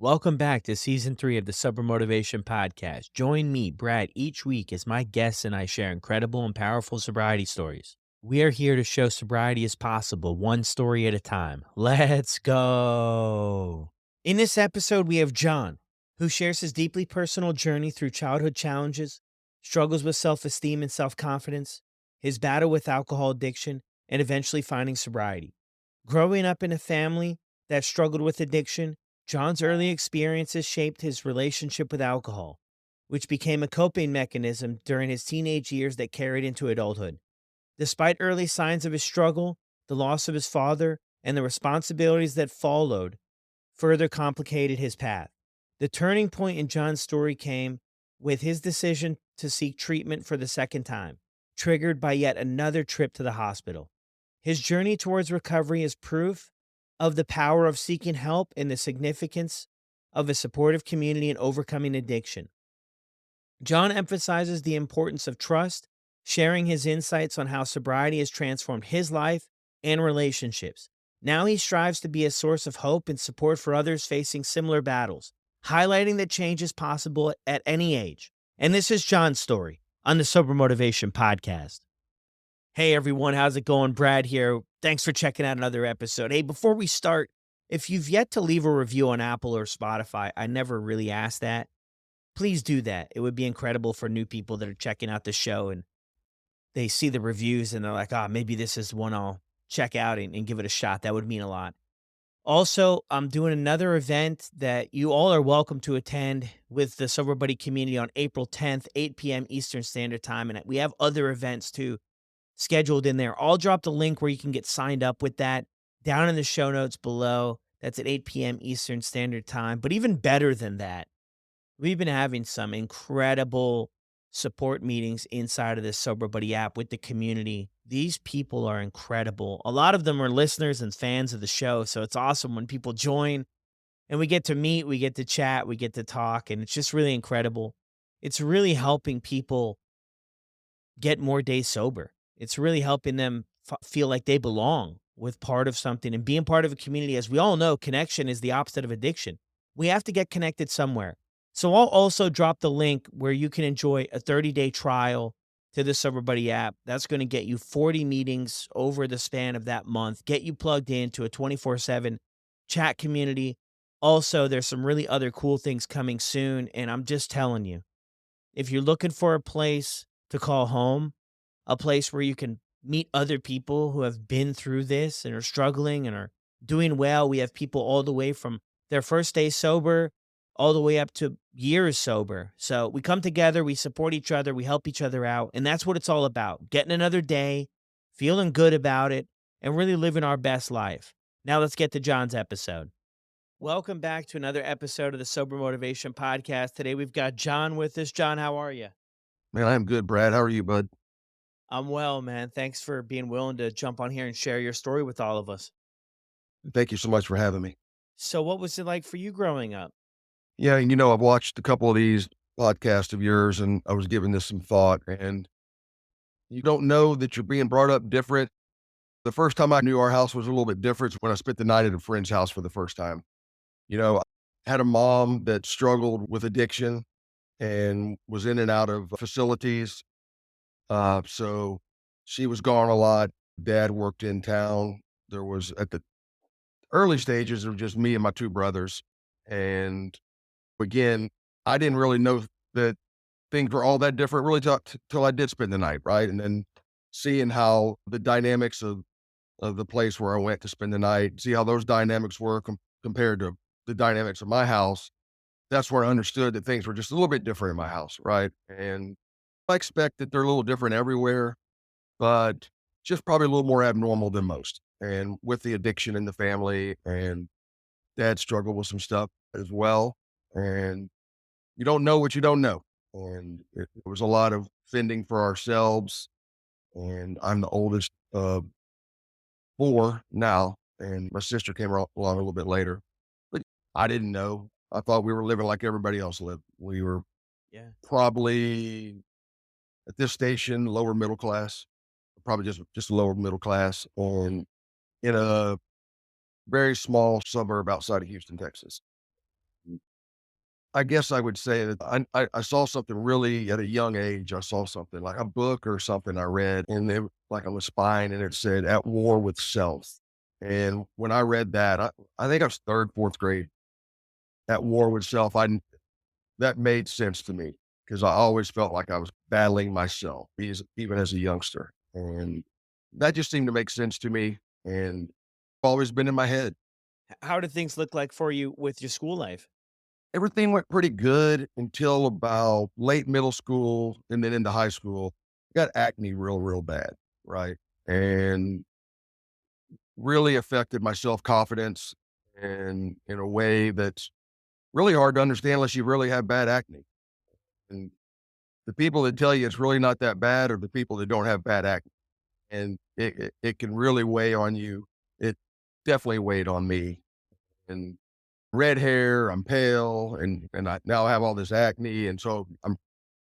Welcome back to season 3 of the Sober Motivation Podcast. Join me, Brad, each week as my guests and I share incredible and powerful sobriety stories. We are here to show sobriety is possible, one story at a time. Let's go. In this episode, we have John, who shares his deeply personal journey through childhood challenges, struggles with self esteem and self confidence, his battle with alcohol addiction, and eventually finding sobriety. Growing up in a family that struggled with addiction, John's early experiences shaped his relationship with alcohol, which became a coping mechanism during his teenage years that carried into adulthood. Despite early signs of his struggle, the loss of his father, and the responsibilities that followed further complicated his path. The turning point in John's story came with his decision to seek treatment for the second time, triggered by yet another trip to the hospital. His journey towards recovery is proof of the power of seeking help and the significance of a supportive community in overcoming addiction. John emphasizes the importance of trust, sharing his insights on how sobriety has transformed his life and relationships. Now he strives to be a source of hope and support for others facing similar battles, highlighting that change is possible at any age. And this is John's story on the Sober Motivation Podcast. Hey everyone, how's it going? Brad here. Thanks for checking out another episode. Hey, before we start, if you've yet to leave a review on Apple or Spotify, I never really asked that. Please do that. It would be incredible for new people that are checking out the show and they see the reviews and they're like, maybe this is one I'll check out and give it a shot. That would mean a lot. Also, I'm doing another event that you all are welcome to attend with the Sober Buddy community on April 10th, 8 p.m. Eastern Standard Time. And we have other events too scheduled in there. I'll drop the link where you can get signed up with that down in the show notes below. That's at 8 p.m. Eastern Standard Time. But even better than that, we've been having some incredible support meetings inside of this Sober Buddy app with the community. These people are incredible. A lot of them are listeners and fans of the show. So it's awesome when people join and we get to meet, we get to chat, we get to talk, and it's just really incredible. It's really helping people get more days sober. It's really helping them feel like they belong with part of something and being part of a community. As we all know, connection is the opposite of addiction. We have to get connected somewhere. So I'll also drop the link where you can enjoy a 30-day trial to the Sober Buddy app. That's going to get you 40 meetings over the span of that month, get you plugged into a 24/7 chat community. Also, there's some really other cool things coming soon. And I'm just telling you, if you're looking for a place to call home, a place where you can meet other people who have been through this and are struggling and are doing well. We have people all the way from their first day sober all the way up to years sober. So we come together, we support each other, we help each other out. And that's what it's all about. Getting another day, feeling good about it, and really living our best life. Now let's get to John's episode. Welcome back to another episode of the Sober Motivation Podcast. Today we've got John with us. John, how are you? Man, I'm good, Brad. How are you, bud? I'm well, man. Thanks for being willing to jump on here and share your story with all of us. Thank you so much for having me. So, what was it like for you growing up? Yeah, and I've watched a couple of these podcasts of yours and I was giving this some thought, and you don't know that you're being brought up different. The first time I knew our house was a little bit different when I spent the night at a friend's house for the first time. I had a mom that struggled with addiction and was in and out of facilities. So she was gone a lot. Dad worked in town. There was at the early stages, it was just me and my two brothers. And again, I didn't really know that things were all that different really till I did spend the night, right? And then seeing how the dynamics of the place where I went to spend the night, see how those dynamics were compared to the dynamics of my house. That's where I understood that things were just a little bit different in my house, right? And I expect that they're a little different everywhere, but just probably a little more abnormal than most. And with the addiction in the family, and dad struggled with some stuff as well. And you don't know what you don't know. And it was a lot of fending for ourselves. And I'm the oldest of four now. And my sister came along a little bit later. But I didn't know. I thought we were living like everybody else lived. We were Yeah. probably at this station, lower middle class, probably just lower middle class, and in a very small suburb outside of Houston, Texas. I guess I would say that I saw something really at a young age. I saw something like a book or something I read, and it like on the spine, and it said "At War with Self." And when I read that, I think I was third, fourth grade. At war with self, that made sense to me because I always felt like I was battling myself, even as a youngster, and that just seemed to make sense to me, and always been in my head. How did things look like for you with your school life? Everything went pretty good until about late middle school and then into high school. Got acne real, real bad, right? And really affected my self-confidence and in a way that's really hard to understand unless you really have bad acne. And the people that tell you it's really not that bad are the people that don't have bad acne, and it can really weigh on you. It definitely weighed on me, and red hair, I'm pale, and I now have all this acne, and so I'm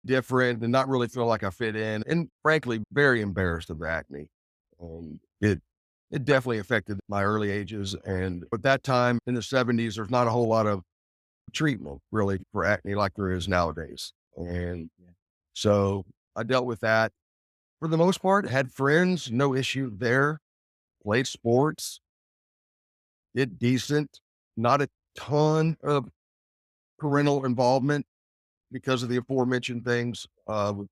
different and not really feel like I fit in, and frankly, very embarrassed of the acne. It definitely affected my early ages, and at that time in the '70s, there's not a whole lot of treatment really for acne like there is nowadays, and Yeah. so I dealt with that for the most part, had friends, no issue there, played sports, did decent, not a ton of parental involvement because of the aforementioned things, with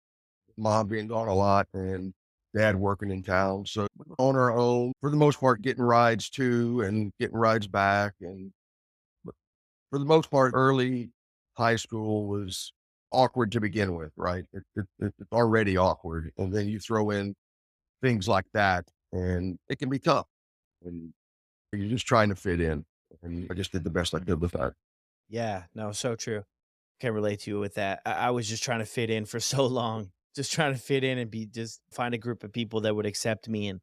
mom being gone a lot and dad working in town. So on our own, for the most part, getting rides to and getting rides back. And but for the most part, early high school was awkward to begin with, right? It's already awkward. And then you throw in things like that, and it can be tough. And you're just trying to fit in. And I just did the best I could with that. Yeah, no, so true. Can relate to you with that. I was just trying to fit in for so long, just trying to fit in and be just find a group of people that would accept me and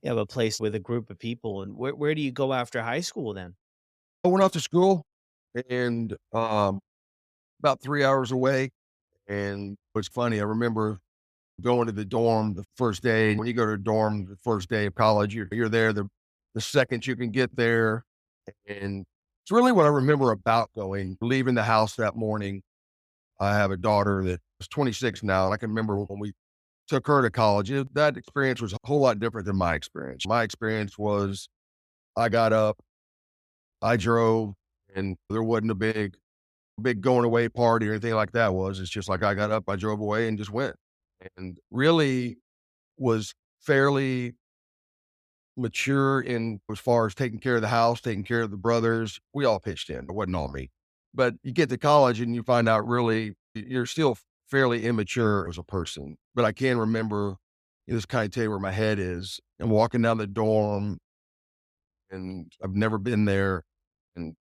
you have a place with a group of people. And where do you go after high school then? I went off to school and about 3 hours away. And it's funny, I remember going to the dorm the first day. When you go to a dorm the first day of college, you're there the second you can get there. And it's really what I remember about going, leaving the house that morning. I have a daughter that is 26 now, and I can remember when we took her to college. That experience was a whole lot different than my experience. My experience was I got up, I drove, and there wasn't a big going away party or anything like that was. It's just like I got up, I drove away and just went. And really was fairly mature in as far as taking care of the house, taking care of the brothers. We all pitched in. It wasn't all me. But you get to college and you find out really you're still fairly immature as a person. But I can remember this kind of tell you where my head is. And walking down the dorm, and I've never been there. And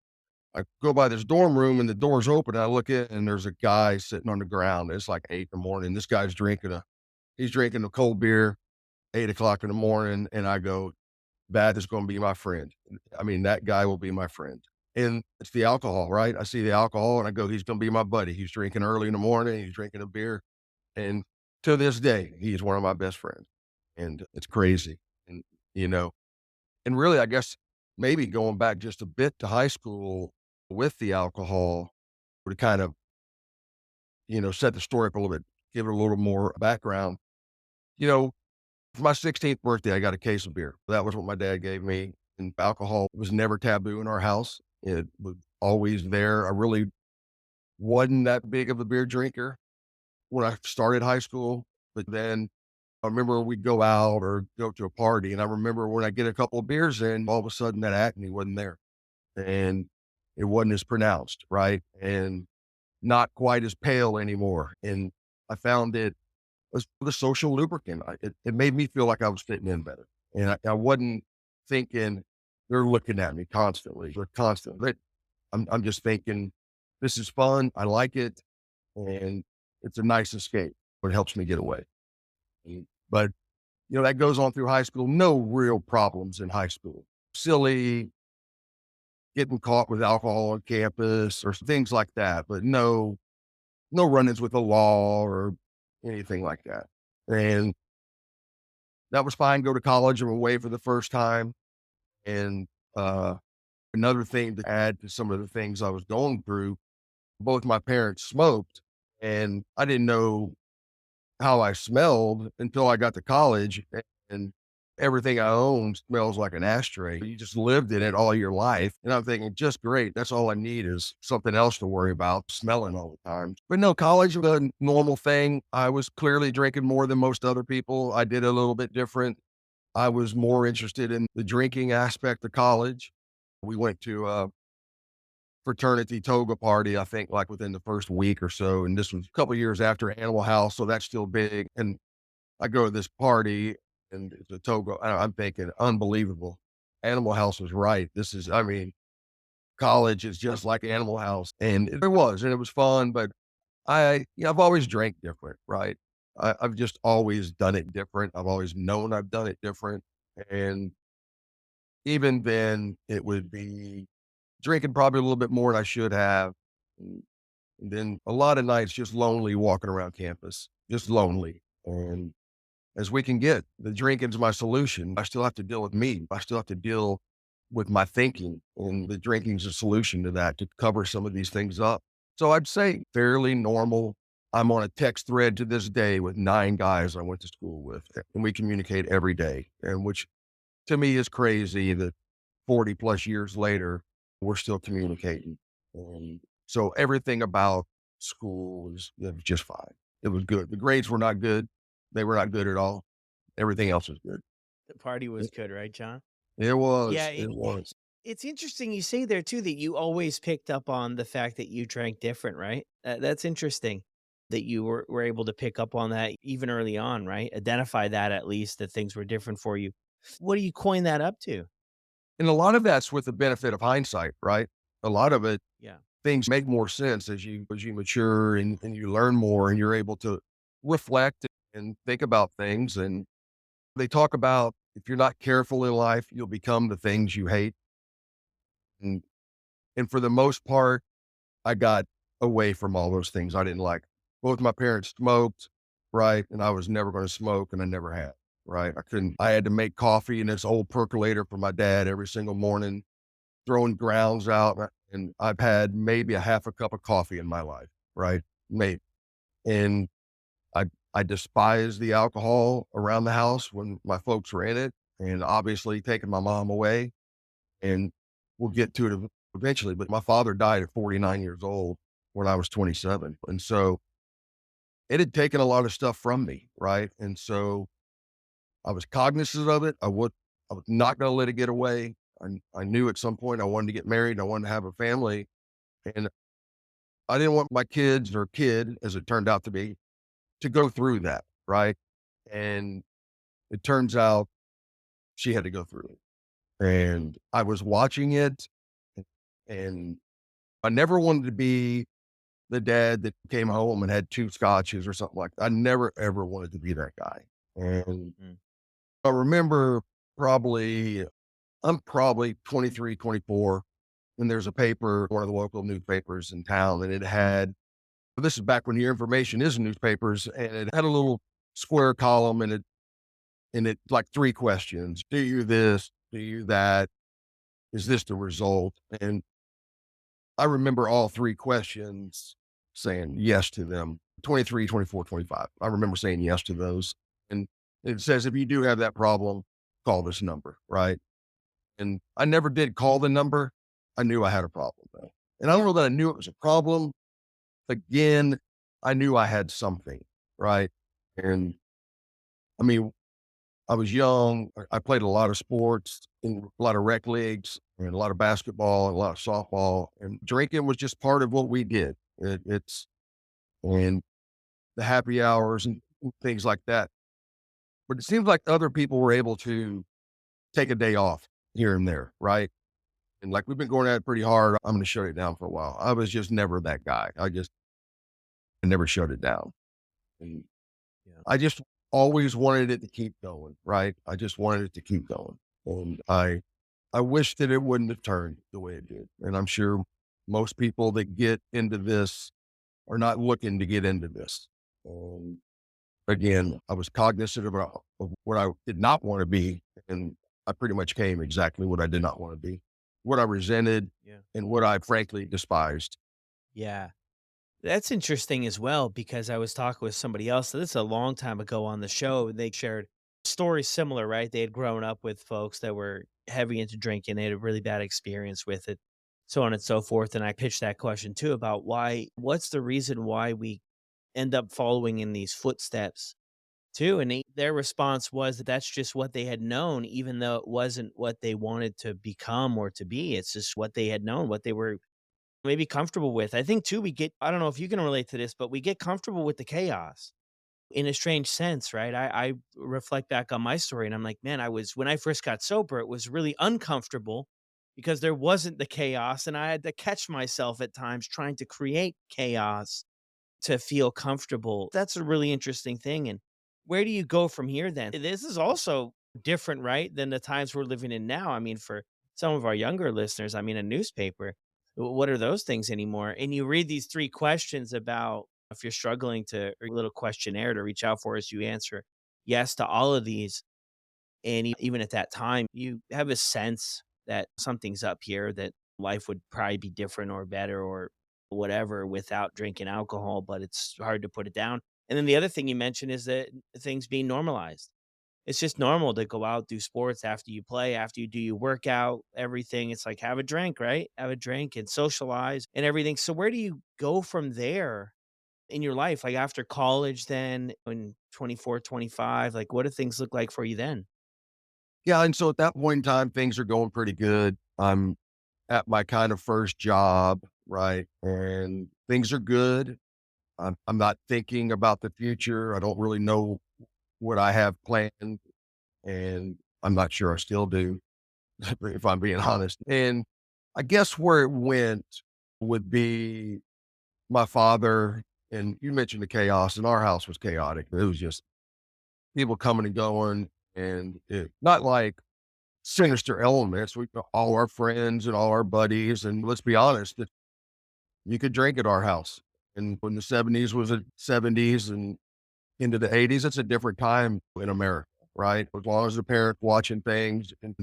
I go by this dorm room and the door's open. And I look in and there's a guy sitting on the ground. It's like 8 in the morning. This guy's he's drinking a cold beer, 8 o'clock in the morning. And I go, that is going to be my friend. I mean, that guy will be my friend. And it's the alcohol, right? I see the alcohol and I go, he's going to be my buddy. He's drinking early in the morning. He's drinking a beer. And to this day, he's one of my best friends. And it's crazy. And, you know, and really, I guess maybe going back just a bit to high school with the alcohol would kind of, set the story up a little bit, give it a little more background. You know, for my 16th birthday, I got a case of beer. That was what my dad gave me. And alcohol was never taboo in our house. It was always there. I really wasn't that big of a beer drinker when I started high school. But then I remember we'd go out or go to a party. And I remember when I get a couple of beers in, all of a sudden that acne wasn't there and it wasn't as pronounced. Right. And not quite as pale anymore. And I found it was the social lubricant. It made me feel like I was fitting in better. And I wasn't thinking they're looking at me constantly. They're constantly. I'm just thinking this is fun. I like it, and it's a nice escape. But it helps me get away. But that goes on through high school. No real problems in high school. Silly getting caught with alcohol on campus or things like that, but no run-ins with the law or anything like that. And that was fine. Go to college and away for the first time. And another thing to add to some of the things I was going through, both my parents smoked, and I didn't know how I smelled until I got to college, and everything I own smells like an ashtray. You just lived in it all your life. And I'm thinking, just great. That's all I need is something else to worry about, smelling all the time. But no, college was a normal thing. I was clearly drinking more than most other people. I did a little bit different. I was more interested in the drinking aspect of college. We went to a fraternity toga party, I think, like within the first week or so. And this was a couple years after Animal House. So that's still big. And I go to this party and it's a toga. I'm thinking, unbelievable. Animal House was right. This is, I mean, college is just like Animal House. And it was, and it was fun. But I've always drank different, right? I've just always done it different. I've always known I've done it different. And even then, it would be drinking probably a little bit more than I should have. And then a lot of nights just lonely walking around campus, just lonely. And as we can get, the drinking's my solution. I still have to deal with me. I still have to deal with my thinking, and the drinking's a solution to that to cover some of these things up. So I'd say fairly normal. I'm on a text thread to this day with 9 guys I went to school with, and we communicate every day, and which to me is crazy that 40 plus years later, we're still communicating. And so everything about school was, it was just fine. It was good. The grades were not good. They were not good at all. Everything else was good. The party was It, good, right, John? it Yeah, was. It was. it's interesting you say there too that you always picked up on the fact that you drank different, right? That's interesting that you were able to pick up on that even early on, right? Identify that at least that things were different for you. What do you coin that up to? And a lot of that's with the benefit of hindsight, right? A lot of it, Yeah. things make more sense as you mature and you learn more and you're able to reflect and think about things. And they talk about if you're not careful in life, you'll become the things you hate. And and for the most part, I got away from all those things I didn't like. Both my parents smoked, right? And I was never going to smoke and I never had, right? I had to make coffee in this old percolator for my dad every single morning, throwing grounds out. And I've had maybe a half a cup of coffee in my life, right? Maybe. And I, I despise the alcohol around the house when my folks were in it, and obviously taking my mom away. And we'll get to it eventually. But my father died at 49 years old when I was 27. And so it had taken a lot of stuff from me. Right. And so I was cognizant of it. I was not going to let it get away. I knew at some point I wanted to get married. I wanted to have a family. And I didn't want my kids or kid, as it turned out to go through that. Right. And it turns out she had to go through it. And I was watching it, and I never wanted to be the dad that came home and had 2 scotches or something like that. I never ever wanted to be that guy. And Mm. I remember probably I'm probably 23, 24, and there's a paper, one of the local newspapers in town, and it had this is back when your information is in newspapers, and it had a little square column and it like 3 questions. Do you this? Do you that? Is this the result? And I remember all 3 questions saying yes to them, 23, 24, 25. I remember saying yes to those. And it says, if you do have that problem, call this number, right? And I never did call the number. I knew I had a problem though. And I don't know that I knew it was a problem. Again, I knew I had something, right? And I mean, I was young. I played a lot of sports in a lot of rec leagues and a lot of basketball and a lot of softball. And drinking was just part of what we did. It's and the happy hours and things like that. But it seems like other people were able to take a day off here and there, right? And like we've been going at it pretty hard. I'm going to shut it down for a while. I was just never that guy. I never shut it down. And Yeah. I just always wanted it to keep going, right? I just wanted it to keep going. And I wish that it wouldn't have turned the way it did. And I'm sure most people that get into this are not looking to get into this. Again, I was cognizant of what I did not want to be. And I pretty much came exactly what I did not want to be, what I resented Yeah. and what I frankly despised. Yeah. That's interesting as well because I was talking with somebody else. So this is a long time ago on the show. They shared stories similar, right? They had grown up with folks that were heavy into drinking. They had a really bad experience with it, so on and so forth. And I pitched that question too about what's the reason why we end up following in these footsteps too? And their response was that that's just what they had known, even though it wasn't what they wanted to become or to be. It's just what they had known, what they were maybe comfortable with. I think too, I don't know if you can relate to this, but we get comfortable with the chaos in a strange sense, right? I reflect back on my story and I'm like, man, when I first got sober, it was really uncomfortable because there wasn't the chaos. And I had to catch myself at times trying to create chaos to feel comfortable. That's a really interesting thing. And where do you go from here then? This is also different, right, than the times we're living in now. I mean, for some of our younger listeners, I mean, a newspaper, what are those things anymore? And you read these three questions about if you're struggling to, or a little questionnaire to reach out for as you answer yes to all of these. And even at that time, you have a sense that something's up here, that life would probably be different or better or whatever without drinking alcohol, but it's hard to put it down. And then the other thing you mentioned is that things being normalized. It's just normal to go out, do sports after you play, after you do your workout, everything. It's like have a drink, right? Have a drink and socialize and everything. So where do you go from there in your life? Like after college, then in 24, 25, like what do things look like for you then? Yeah, and so at that point in time, things are going pretty good. I'm at my kind of first job, right? And things are good. I'm not thinking about the future. I don't really know what I have planned, and I'm not sure I still do, if I'm being honest. And I guess where it went would be my father. And you mentioned the chaos, and our house was chaotic. It was just people coming and going, and not like sinister elements. We all our friends and all our buddies, and let's be honest, you could drink at our house. And when the '70s was the '70s and into the '80s, it's a different time in America, right? As long as the parents watching things, and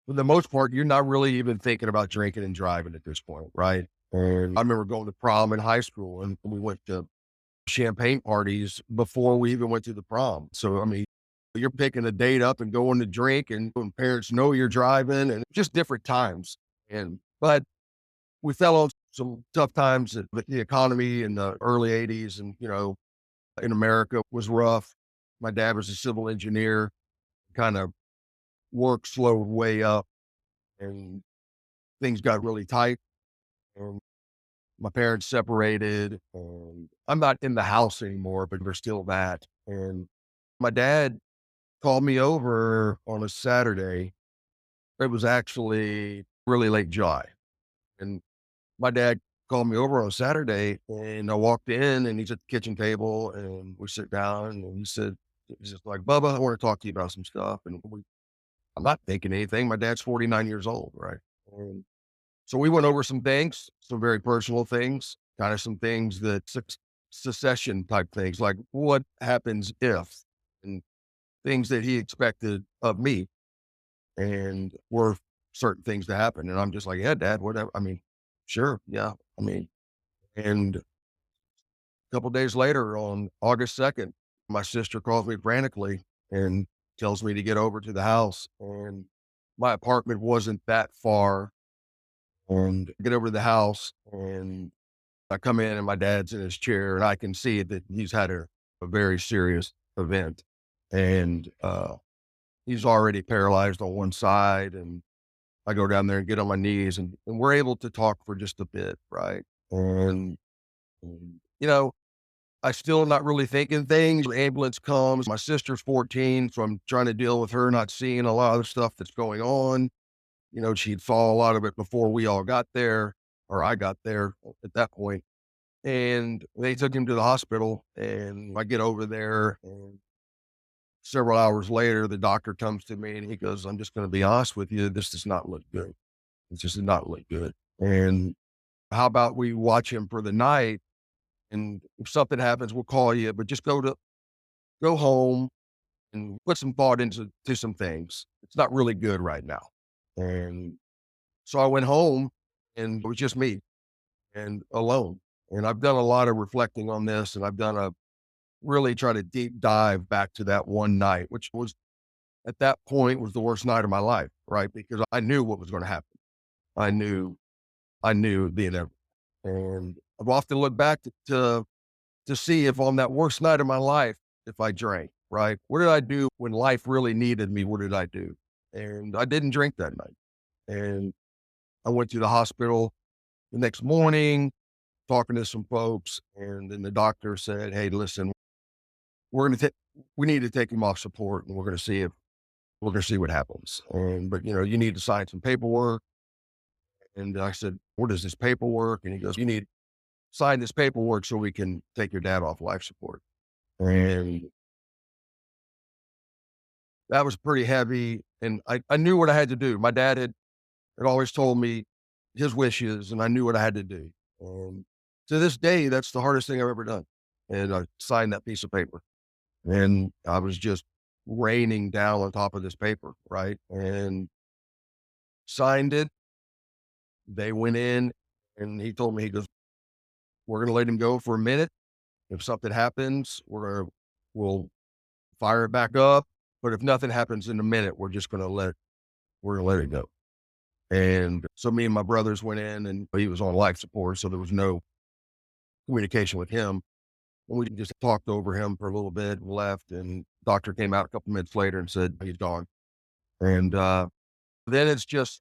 for the most part, you're not really even thinking about drinking and driving at this point, right? And I remember going to prom in high school, and we went to champagne parties before we even went to the prom. So, I mean, you're picking a date up and going to drink, and when parents know you're driving, and just different times. But we fell on some tough times. With the economy in the early '80s, and in America was rough. My dad was a civil engineer, kind of work slowed way up, and things got really tight. And my parents separated, and I'm not in the house anymore, but we're still that. And my dad called me over on a Saturday. It was actually really late July. And my dad called me over on a Saturday, and I walked in, and he's at the kitchen table, and we sit down, and he's just like, "Bubba, I want to talk to you about some stuff." And I'm not thinking anything. My dad's 49 years old, right? And so we went over some things, some very personal things, kind of some things that secession type things, like what happens if, and things that he expected of me, and were certain things to happen. And I'm just like, yeah, dad, whatever. I mean, sure. Yeah. I mean, and a couple days later on August 2nd, my sister calls me frantically and tells me to get over to the house. And my apartment wasn't that far. And I get over to the house, and I come in, and my dad's in his chair, and I can see that he's had a very serious event. And he's already paralyzed on one side. And I go down there and get on my knees, and we're able to talk for just a bit, right? And I still not really thinking things. The ambulance comes. My sister's 14, so I'm trying to deal with her not seeing a lot of the stuff that's going on. She'd saw a lot of it before we all got there, or I got there at that point. And they took him to the hospital, and I get over there, and several hours later, the doctor comes to me, and he goes, "I'm just going to be honest with you. This does not look good. It just did not look good. And how about we watch him for the night? And if something happens, we'll call you, but just go home and put some thought into some things. It's not really good right now." And so I went home, and it was just me and alone. And I've done a lot of reflecting on this, and I've done a really try to deep dive back to that one night, which was at that point was the worst night of my life, right? Because I knew what was going to happen. I knew, I knew the inevitable. And I've often looked back to see if on that worst night of my life, if I drank, right? What did I do when life really needed me? What did I do? And I didn't drink that night. And I went to the hospital the next morning, talking to some folks, and then the doctor said, "Hey, listen, we're going to take, we need to take him off support, and we're going to see if we're going to see what happens. And but you need to sign some paperwork." And I said, "What is this paperwork?" And he goes, "You need to sign this paperwork so we can take your dad off life support." And that was pretty heavy. And I knew what I had to do. My dad had always told me his wishes, and I knew what I had to do. And to this day, that's the hardest thing I've ever done. And I signed that piece of paper, and I was just raining down on top of this paper, right? And signed it. They went in, and he told me, he goes, "We're going to let him go for a minute. If something happens, we'll fire it back up. But if nothing happens in a minute, we're going to let it go." And so me and my brothers went in, and he was on life support. So there was no communication with him. And we just talked over him for a little bit and left. And doctor came out a couple minutes later and said, "He's gone." And, then it's just,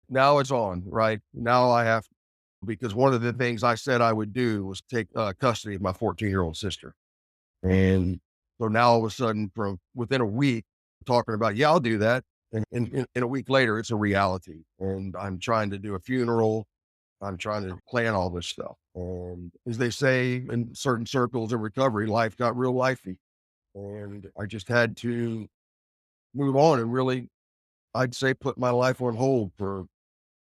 now it's on, right? Now I have, because one of the things I said I would do was take custody of my 14-year-old sister. And so now all of a sudden, from within a week, talking about, yeah, I'll do that. And a week later, it's a reality. And I'm trying to do a funeral. I'm trying to plan all this stuff. And as they say in certain circles of recovery, life got real lifey. And I just had to move on and really, I'd say, put my life on hold for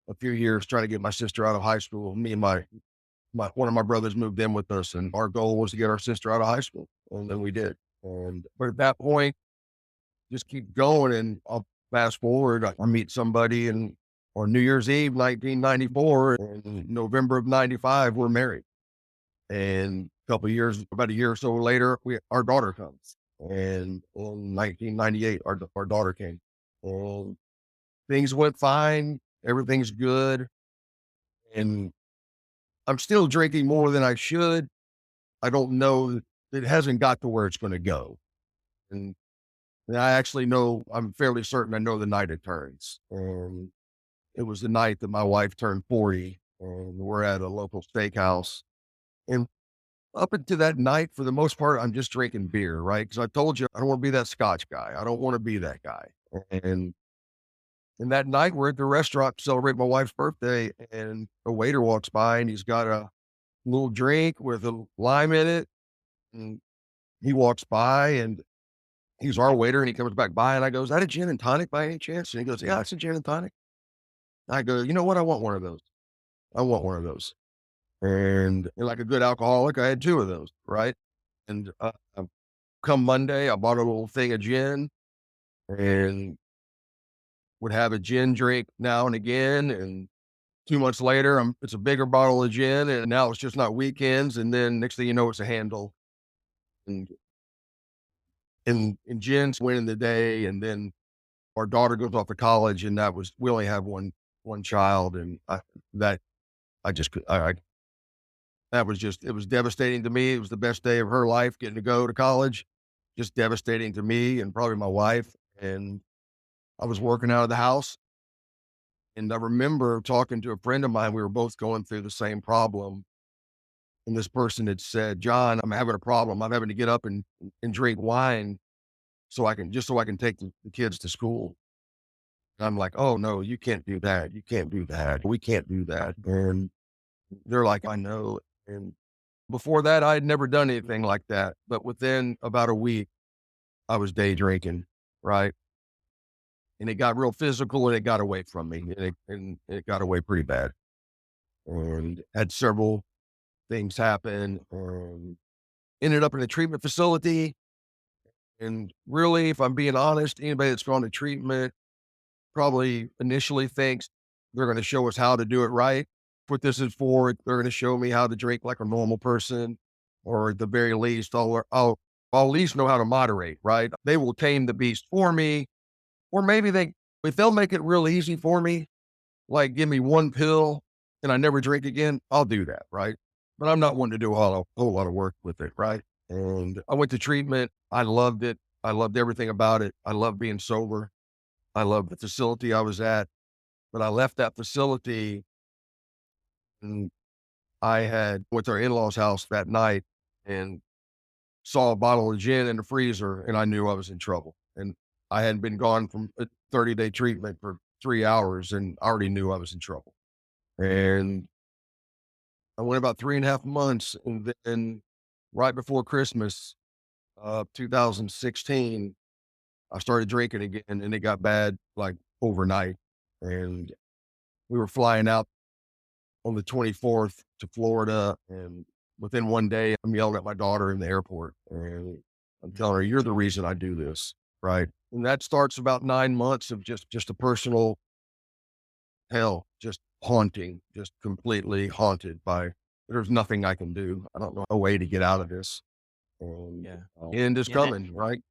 a few years, trying to get my sister out of high school. Me and one of my brothers moved in with us, and our goal was to get our sister out of high school. And then we did. And, but at that point, just keep going. And I'll fast forward. I meet somebody and on New Year's Eve, 1994, and November of 95, we're married. And a couple of years, about a year or so later, our daughter comes. And in 1998, our daughter came. And things went fine. Everything's good. And I'm still drinking more than I should. I don't know. It hasn't got to where it's going to go. And, and I actually know, I'm fairly certain I know the night it turns. And it was the night that my wife turned 40, and we're at a local steakhouse. And up until that night, for the most part, I'm just drinking beer, right? Because I told you, I don't want to be that Scotch guy. I don't want to be that guy. And and that night, we're at the restaurant to celebrate my wife's birthday, and a waiter walks by, and he's got a little drink with a lime in it. And he walks by, and he's our waiter, and he comes back by, and I go, "Is that a gin and tonic by any chance?" And he goes, "Yeah, it's a gin and tonic." I go, "You know what? I want one of those. I want one of those." And like a good alcoholic, I had two of those, right? And come Monday, I bought a little thing of gin and would have a gin drink now and again. And 2 months later, it's a bigger bottle of gin, and now it's just not weekends. And then next thing you know, it's a handle. And and gin's winning the day. And then our daughter goes off to college, and we only have one child, and that I just could I that was just, it was devastating to me. It was the best day of her life, getting to go to college. Just devastating to me and probably my wife. And I was working out of the house, and I remember talking to a friend of mine. We were both going through the same problem. And this person had said, "John, I'm having a problem. I'm having to get up and drink wine so I can take the kids to school." And I'm like, "Oh no, you can't do that. You can't do that. We can't do that." And they're like, "I know." And before that, I had never done anything like that. But within about a week, I was day drinking, right? And it got real physical, and it got away from me, and it got away pretty bad. And had several things happen, and ended up in a treatment facility. And really, if I'm being honest, anybody that's gone to treatment probably initially thinks they're going to show us how to do it right. what this is for. They're going to show me how to drink like a normal person, or at the very least, I'll at least know how to moderate, right? They will tame the beast for me, or maybe if they'll make it real easy for me, like give me one pill and I never drink again, I'll do that, right? But I'm not one to do a whole lot of work with it, right? And I went to treatment. I loved it. I loved everything about it. I loved being sober. I loved the facility I was at. But I left that facility and I had went to our in-laws' house that night and saw a bottle of gin in the freezer, and I knew I was in trouble. And I hadn't been gone from a 30-day treatment for 3 hours, and I already knew I was in trouble. And I went about 3.5 months, and then right before Christmas, 2016, I started drinking again, and it got bad like overnight. And we were flying out on the 24th to Florida, and within one day, I'm yelling at my daughter in the airport, and I'm telling her, "You're the reason I do this," right? And that starts about 9 months of just a personal hell, just haunting, just completely haunted by, there's nothing I can do. I don't know a way to get out of this, and Yeah. end is Yeah. coming, right?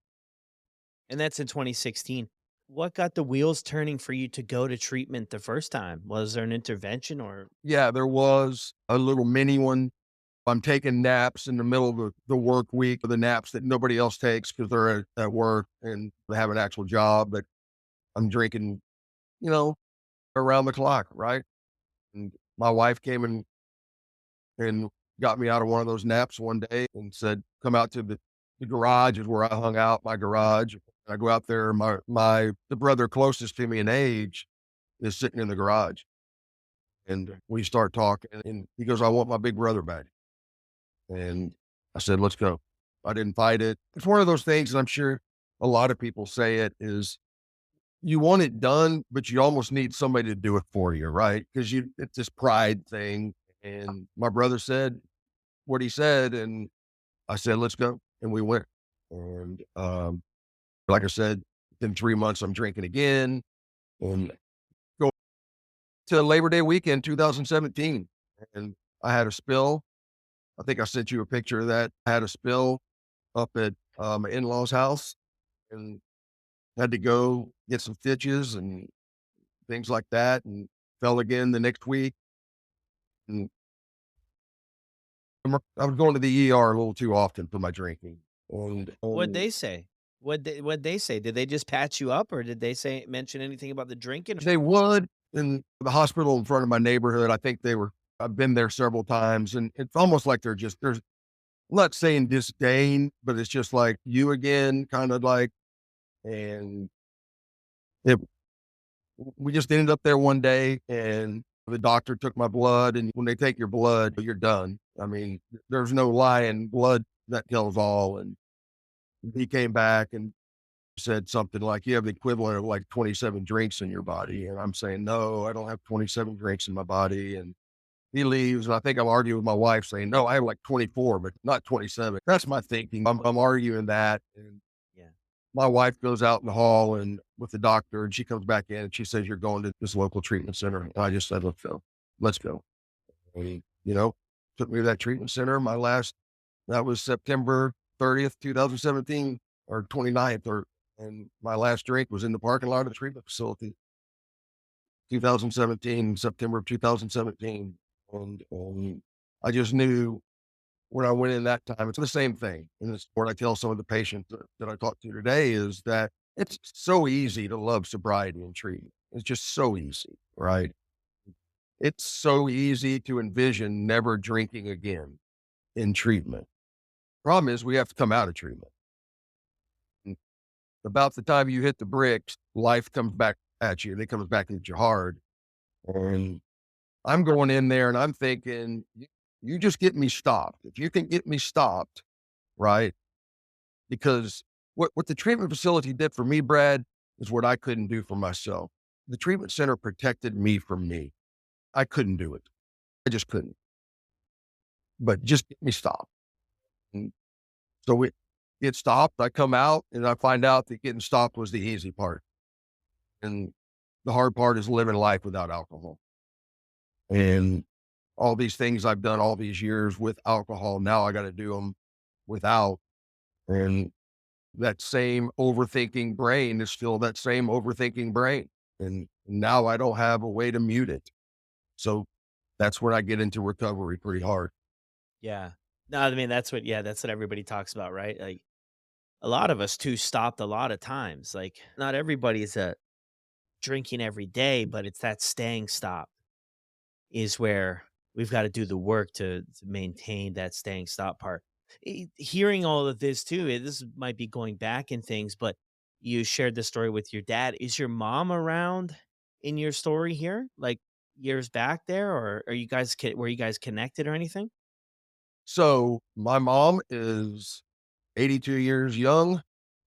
And that's in 2016. What got the wheels turning for you to go to treatment the first time? Was there an intervention or Yeah, there was a little mini one. I'm taking naps in the middle of the work week, the naps that nobody else takes because they're at work and they have an actual job, but I'm drinking, you know, around the clock, right? And my wife came and got me out of one of those naps one day and said, "Come out to the garage," is where I hung out, my garage. I go out there, the brother closest to me in age is sitting in the garage. And we start talking, and he goes, "I want my big brother back." And I said, "Let's go." I didn't fight it. It's one of those things, and I'm sure a lot of people say it, is you want it done, but you almost need somebody to do it for you, right? Because it's this pride thing. And my brother said what he said, and I said, "Let's go." And we went. And like I said, in 3 months, I'm drinking again and go to Labor Day weekend, 2017. And I had a spill. I think I sent you a picture of that. I had a spill up at my in-laws' house and had to go get some stitches and things like that, and fell again the next week. And I was going to the ER a little too often for my drinking. And what'd they say? What'd they say? Did they just patch you up or did they mention anything about the drinking? they would, in the hospital in front of my neighborhood, I think I've been there several times, and it's almost like there's, I'm not saying disdain, but it's just like, "You again," kind of like, and it we just ended up there one day, and the doctor took my blood, and when they take your blood, you're done. I mean, there's no lying, blood that tells all. And he came back and said something like, "You have the equivalent of like 27 drinks in your body." And I'm saying, "No, I don't have 27 drinks in my body." And he leaves, and I think I'm arguing with my wife saying, "No, I have like 24, but not 27. That's my thinking. I'm arguing that. And Yeah. my wife goes out in the hall and with the doctor, and she comes back in and she says, "You're going to this local treatment center." And I just said, "Let's go. Let's go." And he, took me to that treatment center. That was September 30th, 2017 or 29th, and my last drink was in the parking lot of the treatment facility, 2017, September of 2017. And I just knew when I went in that time, it's the same thing. And it's what I tell some of the patients that I talk to today is that it's so easy to love sobriety and treatment. It's just so easy, right? It's so easy to envision never drinking again in treatment. Problem is, we have to come out of treatment. And about the time you hit the bricks, life comes back at you, and it comes back at you hard. And I'm going in there and I'm thinking, you just get me stopped. If you can get me stopped, right? Because what the treatment facility did for me, Brad, is what I couldn't do for myself. The treatment center protected me from me. I couldn't do it. I just couldn't. But just get me stopped. And so it get stopped. I come out and I find out that getting stopped was the easy part. And the hard part is living life without alcohol. And all these things I've done all these years with alcohol. Now I got to do them without. And that same overthinking brain is still that same overthinking brain. And now I don't have a way to mute it. So that's when I get into recovery pretty hard. Yeah. No, I mean, that's what everybody talks about, right? Like, a lot of us too stopped a lot of times. Like, not everybody is drinking every day, but it's that staying stop is where we've got to do the work to maintain that staying stop part. Hearing all of this too, this might be going back in things, but you shared the story with your dad. Is your mom around in your story here? Like years back there, or are you guys were you guys connected or anything? So my mom is 82 years young.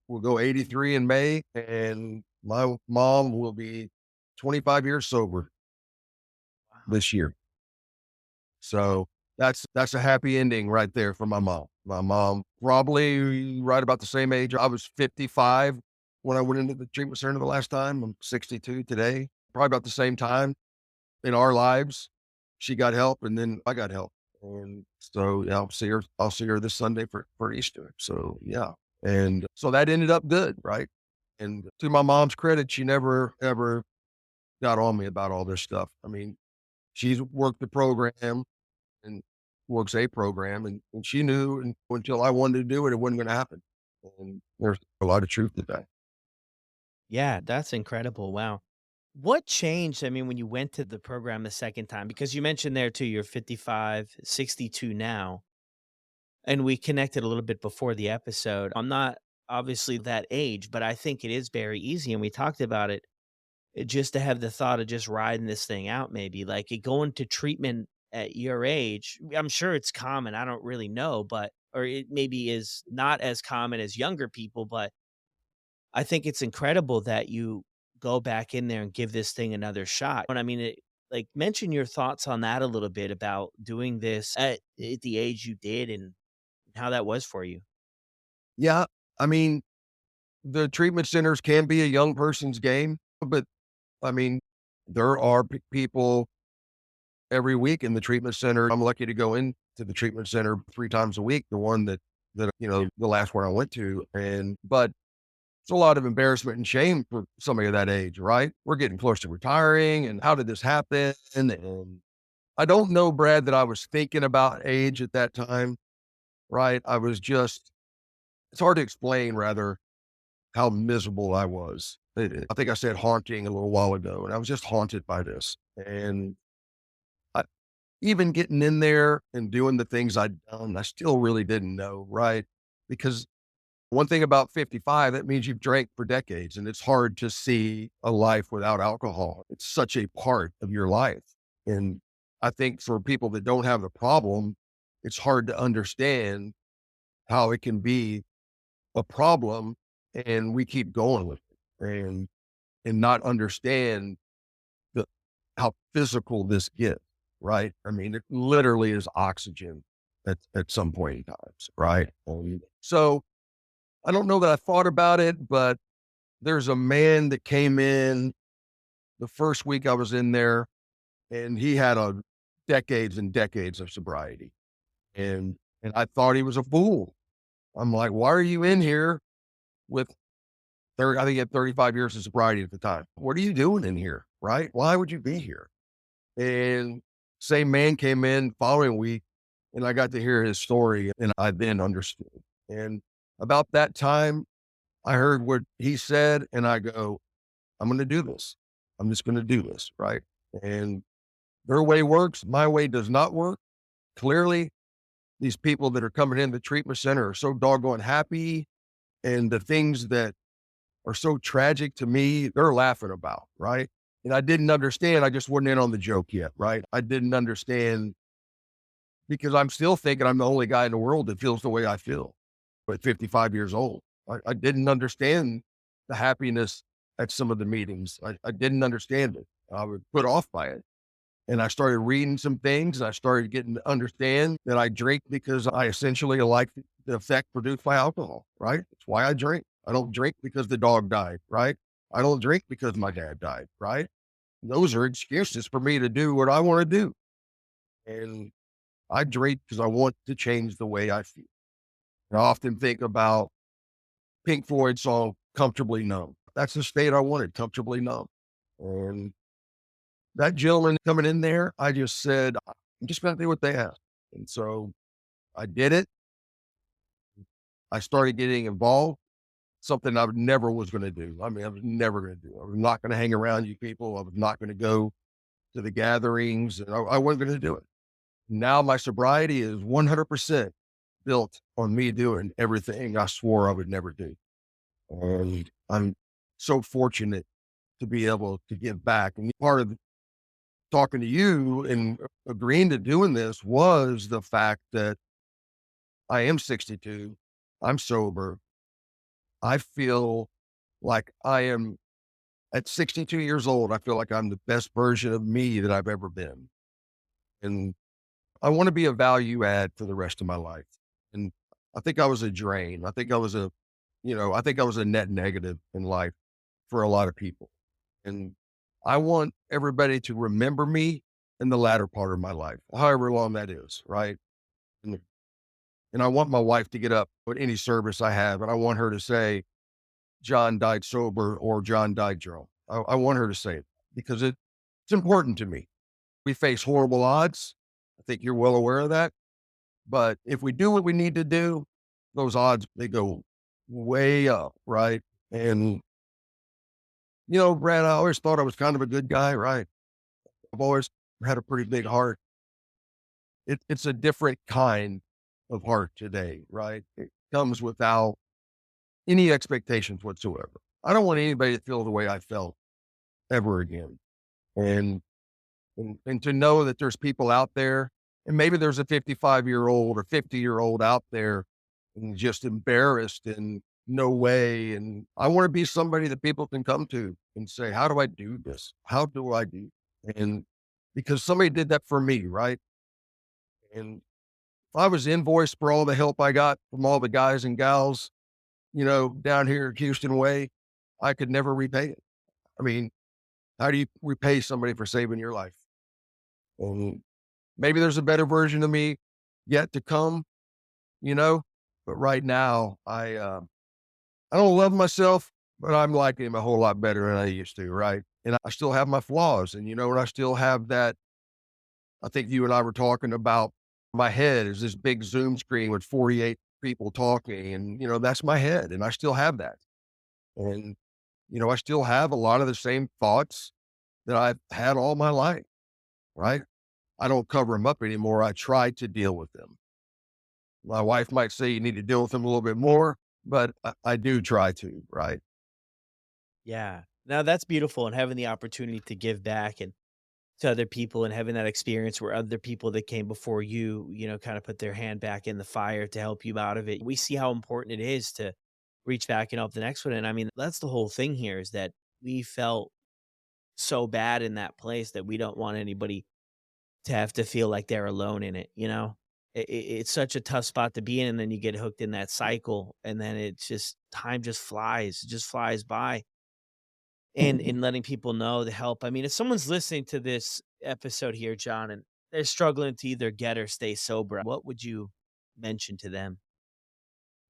We'll go 83 in May, and my mom will be 25 years sober Wow. this year. So that's a happy ending right there for my mom. My mom probably right about the same age. I was 55 when I went into the treatment center the last time. I'm 62 today. Probably about the same time in our lives. She got help, and then I got help. And so yeah, I'll see her this Sunday for Easter. So yeah. And so that ended up good, right? And to my mom's credit, she never ever got on me about all this stuff. I mean, she's worked the program and works a program, and she knew until I wanted to do it, it wasn't going to happen. And there's a lot of truth to that. Yeah, that's incredible. Wow. What changed? I mean, when you went to the program the second time, because you mentioned there too, you're 55, 62 now, and we connected a little bit before the episode. I'm not obviously that age, but I think it is very easy. And we talked about it, just to have the thought of just riding this thing out, maybe like going to treatment at your age. I'm sure it's common. I don't really know, but, or it maybe is not as common as younger people, but I think it's incredible that you go back in there and give this thing another shot. And I mean, like mention your thoughts on that a little bit about doing this at the age you did and how that was for you. Yeah, I mean, the treatment centers can be a young person's game, but I mean, there are people every week in the treatment center. I'm lucky to go into the treatment center 3 times a week. The one that the last one I went to, and but it's a lot of embarrassment and shame for somebody of that age, right? We're getting close to retiring, and how did this happen? And I don't know, Brad, that I was thinking about age at that time, right? I was just, it's hard to explain, rather, how miserable I was. I think I said haunting a little while ago, and I was just haunted by this. And I, even getting in there and doing the things I'd done, I still really didn't know, right? Because one thing about 55, that means you've drank for decades, and it's hard to see a life without alcohol. It's such a part of your life. And I think for people that don't have the problem, it's hard to understand how it can be a problem and we keep going with it and not understand the how physical this gets, right? I mean, it literally is oxygen at some point in times, right? So I don't know that I thought about it, but there's a man that came in the first week I was in there, and he had a decades and decades of sobriety. And I thought he was a fool. I'm like, why are you in here with 30, I think he had 35 years of sobriety at the time. What are you doing in here? Right? Why would you be here? And same man came in following week, and I got to hear his story, and I then understood. And about that time, I heard what he said, and I go, I'm going to do this. I'm just going to do this. Right. And their way works. My way does not work. Clearly, these people that are coming in the treatment center are so doggone happy. And the things that are so tragic to me, they're laughing about. Right. And I didn't understand. I just wasn't in on the joke yet. Right. I didn't understand because I'm still thinking I'm the only guy in the world that feels the way I feel at 55 years old. I didn't understand the happiness at some of the meetings. I didn't understand it. I was put off by it. And I started reading some things. And I started getting to understand that I drink because I essentially like the effect produced by alcohol, right? That's why I drink. I don't drink because the dog died, right? I don't drink because my dad died, right? Those are excuses for me to do what I want to do. And I drink because I want to change the way I feel. And I often think about Pink Floyd's song, Comfortably Numb. That's the state I wanted, comfortably numb. And that gentleman coming in there, I just said, I'm just going to do what they asked. And so I did it. I started getting involved, something I never was going to do. I mean, I was never going to do. I was not going to hang around you people. I was not going to go to the gatherings, and I wasn't going to do it. Now my sobriety is 100% built on me doing everything I swore I would never do. And I'm so fortunate to be able to give back. And part of talking to you and agreeing to doing this was the fact that I am 62. I'm sober. I feel like I am at 62 years old. I feel like I'm the best version of me that I've ever been. And I want to be a value add for the rest of my life. And I think I was a drain. I think I was I think I was a net negative in life for a lot of people. And I want everybody to remember me in the latter part of my life, however long that is. Right. And, and I want my wife to get up at any service I have, and I want her to say, John died sober or John died drunk. I want her to say it because it's important to me. We face horrible odds. I think you're well aware of that. But if we do what we need to do, those odds, they go way up, right? And, Brad, I always thought I was kind of a good guy, right? I've always had a pretty big heart. It's a different kind of heart today, right? It comes without any expectations whatsoever. I don't want anybody to feel the way I felt ever again. And and to know that there's people out there, and maybe there's a 55-year-old or 50-year-old out there and just embarrassed and no way. And I want to be somebody that people can come to and say, how do I do this? How do I do? And because somebody did that for me, right? And if I was invoiced for all the help I got from all the guys and gals, down here Houston way, I could never repay it. I mean, how do you repay somebody for saving your life? And maybe there's a better version of me yet to come, you know, but right now I don't love myself, but I'm liking him a whole lot better than I used to, right? And I still have my flaws, and and I still have that. I think you and I were talking about my head is this big Zoom screen with 48 people talking, and that's my head, and I still have that. And I still have a lot of the same thoughts that I've had all my life, right? I don't cover them up anymore. I try to deal with them. My wife might say you need to deal with them a little bit more, but I do try to, right? Yeah. Now that's beautiful, and having the opportunity to give back and to other people and having that experience where other people that came before you, kind of put their hand back in the fire to help you out of it. We see how important it is to reach back and help the next one. And I mean, that's the whole thing here is that we felt so bad in that place that we don't want anybody to have to feel like they're alone in it. It's such a tough spot to be in, and then you get hooked in that cycle, and then it's just time just flies, it just flies by. And Mhm. in letting people know the help. I mean, if someone's listening to this episode here, John, and they're struggling to either get or stay sober, what would you mention to them?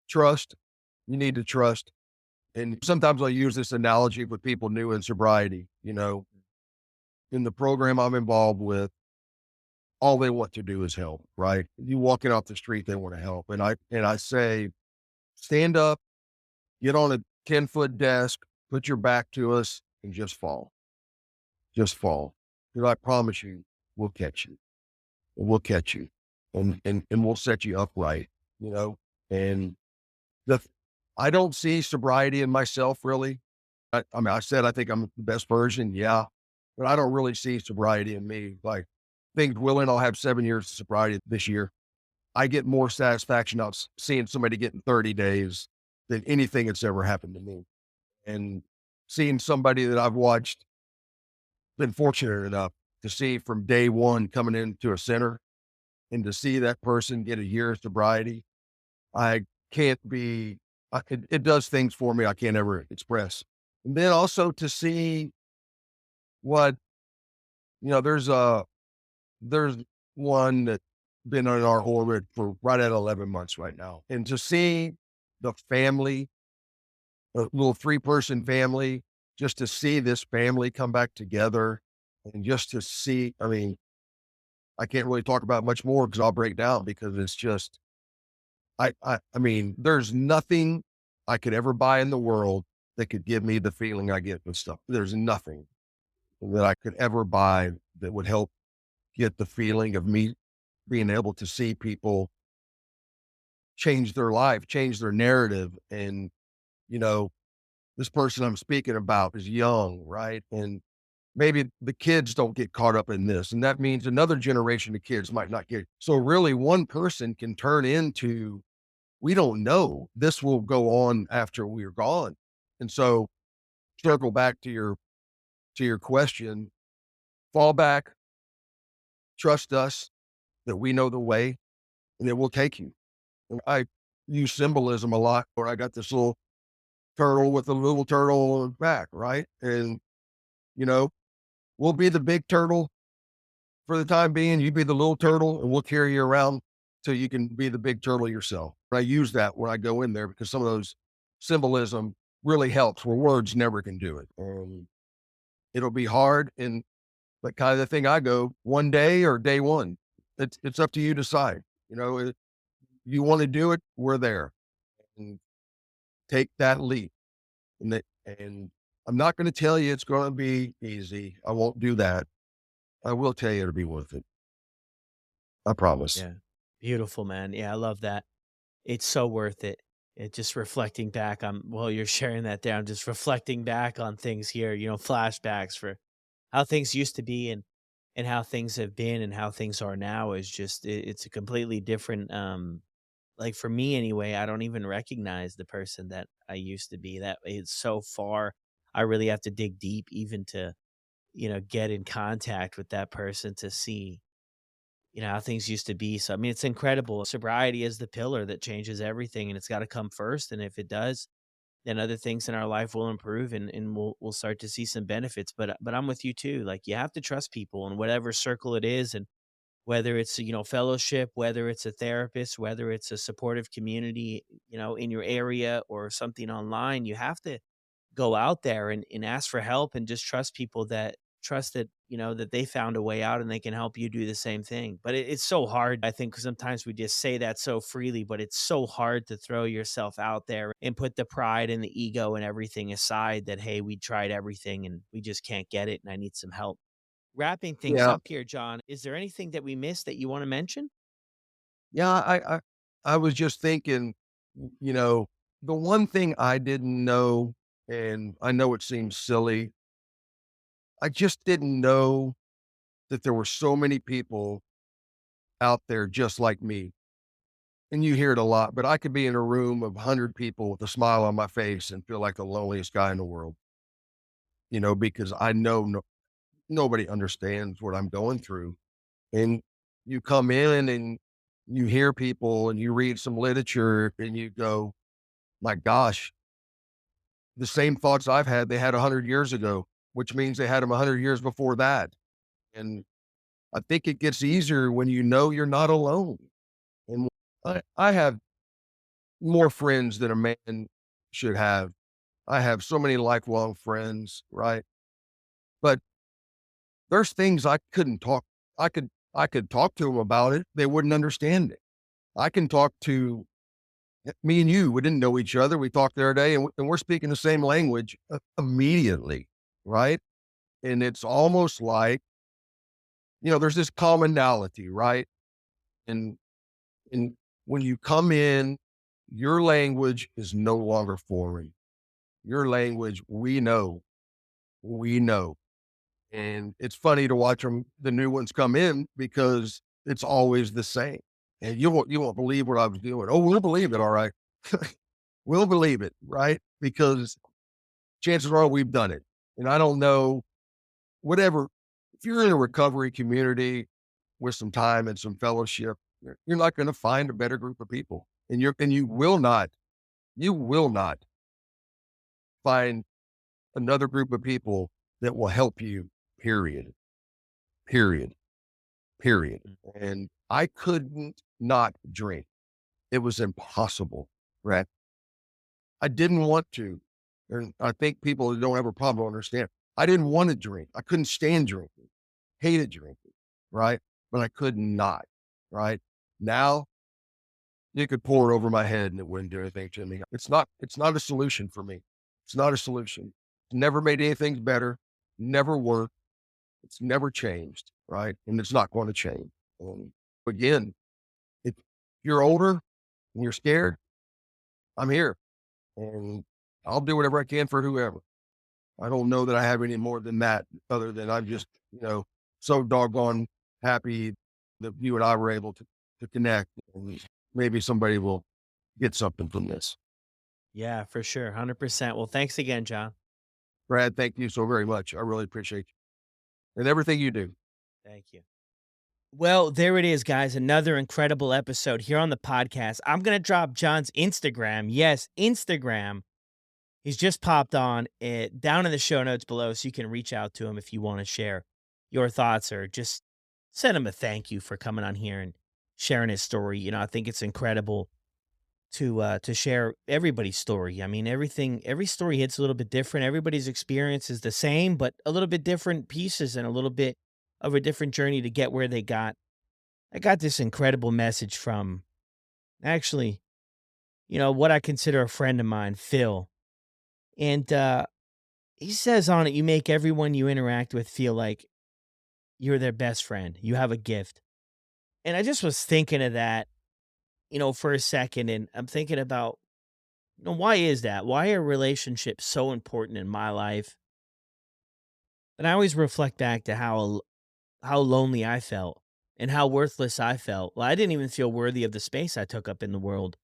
Trust. You need to trust. And sometimes I use this analogy with people new in sobriety, in the program I'm involved with, all they want to do is help, right? You walking off the street, they want to help. And I say, stand up, get on a 10-foot desk, put your back to us, and just fall. Just fall. Because I promise you, we'll catch you. We'll catch you. And we'll set you up right, you know? And the I don't see sobriety in myself really. I mean, I said I think I'm the best version, yeah, but I don't really see sobriety in me. Like, things willing, I'll have 7 years of sobriety this year. I get more satisfaction out seeing somebody getting 30 days than anything that's ever happened to me. And seeing somebody that I've watched, been fortunate enough to see from day one coming into a center and to see that person get a year of sobriety, I can't be, it does things for me I can't ever express. And then also to see what, there's one that been on our orbit for right at 11 months right now. And to see the family, a little 3-person family, just to see this family come back together and just to see, I mean, I can't really talk about much more because I'll break down because it's just, I mean, there's nothing I could ever buy in the world that could give me the feeling I get with stuff. There's nothing that I could ever buy that would help get the feeling of me being able to see people change their life, change their narrative. And, you know, this person I'm speaking about is young, right? And maybe the kids don't get caught up in this. And that means another generation of kids might not get. So really one person can turn into, we don't know. This will go on after we're gone. And so circle back to your question, fall back, trust us that we know the way and it will take you. And I use symbolism a lot where I got this little turtle with a little turtle on the back, right? And, you know, we'll be the big turtle for the time being. You be the little turtle and we'll carry you around till you can be the big turtle yourself. I use that when I go in there because some of those symbolism really helps where words never can do it. It'll be hard. And but kind of the thing I go one day or day one, it's up to you to decide, you know, you want to do it, we're there and take that leap. And I'm not going to tell you it's going to be easy. I won't do that. I will tell you it'll be worth it. I promise. Yeah. Beautiful, man. Yeah, I love that. It's so worth it. It just reflecting back on while you're sharing that there, I'm just reflecting back on things here, flashbacks for how things used to be and how things have been and how things are now is just it's a completely different like for me anyway, I don't even recognize the person that I used to be. That it's so far. I really have to dig deep even to, get in contact with that person to see how things used to be. So, I mean, it's incredible. Sobriety is the pillar that changes everything, and it's got to come first. And if it does, then other things in our life will improve, and we'll start to see some benefits. But I'm with you too. Like you have to trust people in whatever circle it is, and whether it's fellowship, whether it's a therapist, whether it's a supportive community, in your area or something online, you have to go out there and ask for help and just trust people that trust that that they found a way out and they can help you do the same thing. But it's so hard, I think, 'cause sometimes we just say that so freely, but it's so hard to throw yourself out there and put the pride and the ego and everything aside that, hey, we tried everything and we just can't get it and I need some help. Wrapping things Yeah. up here, John, is there anything that we missed that you want to mention? Yeah. I was just thinking, you know, the one thing I didn't know, and I know it seems silly, I just didn't know that there were so many people out there just like me. And you hear it a lot, but I could be in a room of 100 people with a smile on my face and feel like the loneliest guy in the world, because I know nobody understands what I'm going through. And you come in and you hear people and you read some literature and you go, my gosh, the same thoughts I've had, they had 100 years ago, which means they had them 100 years before that. And I think it gets easier when you know you're not alone. And I have more friends than a man should have. I have so many lifelong friends, right? But there's things I couldn't talk. I could talk to them about it. They wouldn't understand it. I can talk to me and you. We didn't know each other. We talked the other day, and we're speaking the same language immediately, right? And it's almost like there's this commonality, right? And and when you come in, your language is no longer foreign. Your language, we know. And it's funny to watch them, the new ones come in because it's always the same. And you won't believe what I was doing. Oh, we'll believe it. All right. We'll believe it. Right. Because chances are we've done it. And I don't know, whatever, if you're in a recovery community with some time and some fellowship, you're not going to find a better group of people. And you will not find another group of people that will help you, period. Period. period. Mm. And I couldn't not drink. It was impossible, right? I didn't want to. And I think people who don't have a problem understand. I didn't want to drink. I couldn't stand drinking, hated drinking, right? But I could not, right? Now you could pour it over my head and it wouldn't do anything to me. It's not a solution for me. It's not a solution. It's never made anything better, never worked. It's never changed, right? And it's not going to change. Again, if you're older and you're scared, I'm here and I'll do whatever I can for whoever. I don't know that I have any more than that, other than I'm just, so doggone happy that you and I were able to connect. And maybe somebody will get something from this. Yeah, for sure. 100%. Well, thanks again, John. Brad, thank you so very much. I really appreciate you and everything you do. Thank you. Well, there it is, guys. Another incredible episode here on the podcast. I'm going to drop John's Instagram. Yes, Instagram. He's just popped on it down in the show notes below so you can reach out to him if you want to share your thoughts or just send him a thank you for coming on here and sharing his story. I think it's incredible to share everybody's story. I mean, every story hits a little bit different. Everybody's experience is the same, but a little bit different pieces and a little bit of a different journey to get where they got. I got this incredible message from actually, what I consider a friend of mine, Phil. And he says on it, you make everyone you interact with feel like you're their best friend. You have a gift. And I just was thinking of that, for a second. And I'm thinking about, why is that? Why are relationships so important in my life? And I always reflect back to how lonely I felt and how worthless I felt. Well, I didn't even feel worthy of the space I took up in the world.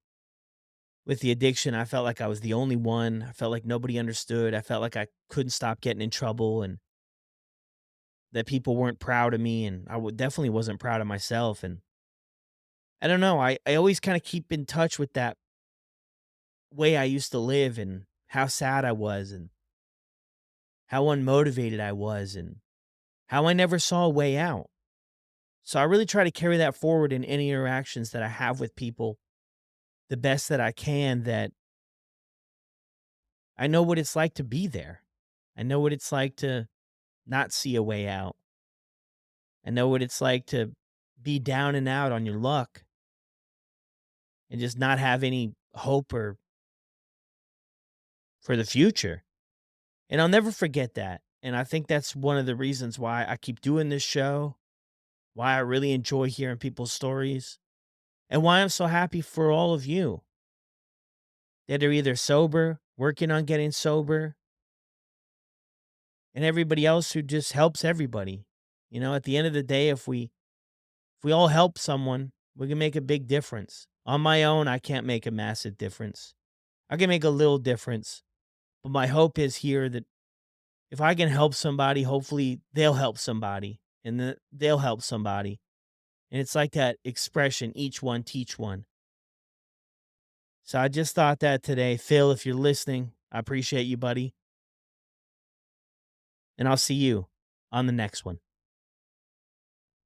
With the addiction, I felt like I was the only one. I felt like nobody understood. I felt like I couldn't stop getting in trouble and that people weren't proud of me. And definitely wasn't proud of myself. And I don't know. I always kind of keep in touch with that way I used to live and how sad I was and how unmotivated I was and how I never saw a way out. So I really try to carry that forward in any interactions that I have with people the best that I can, that I know what it's like to be there. I know what it's like to not see a way out. I know what it's like to be down and out on your luck and just not have any hope or for the future. And I'll never forget that. And I think that's one of the reasons why I keep doing this show, why I really enjoy hearing people's stories, and why I'm so happy for all of you that are either sober, working on getting sober, and everybody else who just helps everybody. At the end of the day, if we all help someone, we can make a big difference. On my own, I can't make a massive difference. I can make a little difference, but my hope is here that if I can help somebody, hopefully they'll help somebody and they'll help somebody. And it's like that expression, each one teach one. So I just thought that today. Phil, if you're listening, I appreciate you, buddy. And I'll see you on the next one.